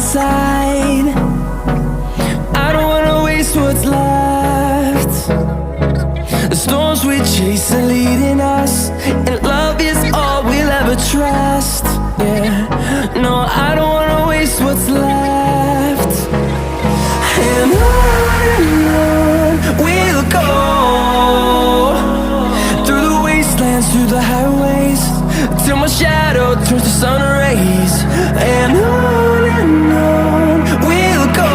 side. I don't wanna waste what's left. The storms we chase are leading us, and love is all we'll ever trust. Yeah, no, I don't wanna waste what's left. And on we'll go, through the wastelands, through the highways, till my shadow turns to sun rays. And on we'll go,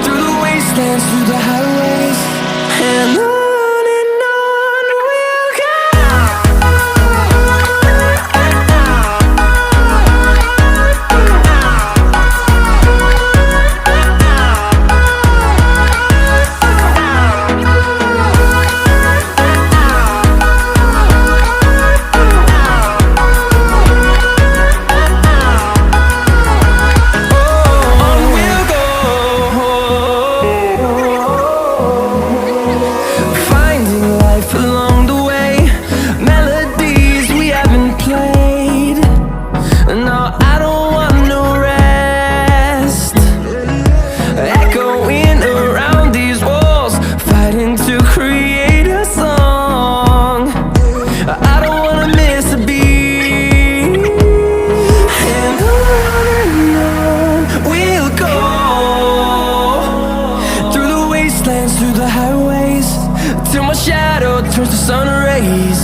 through the wastelands, through the highways, and on we'll go. Through the highways, till my shadow turns to sun rays.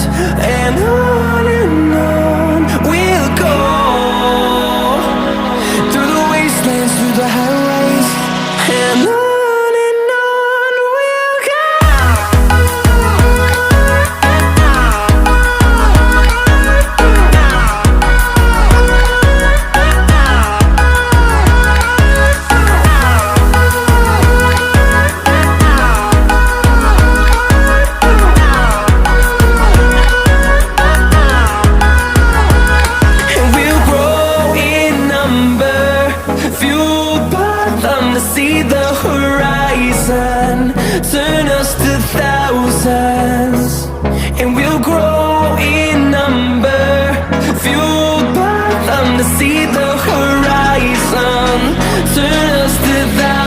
And on we'll go, through the wastelands, through the highways, and on we'll go. See the horizon, turn us to thousands, and we'll grow in number, fueled by them to see the horizon, turn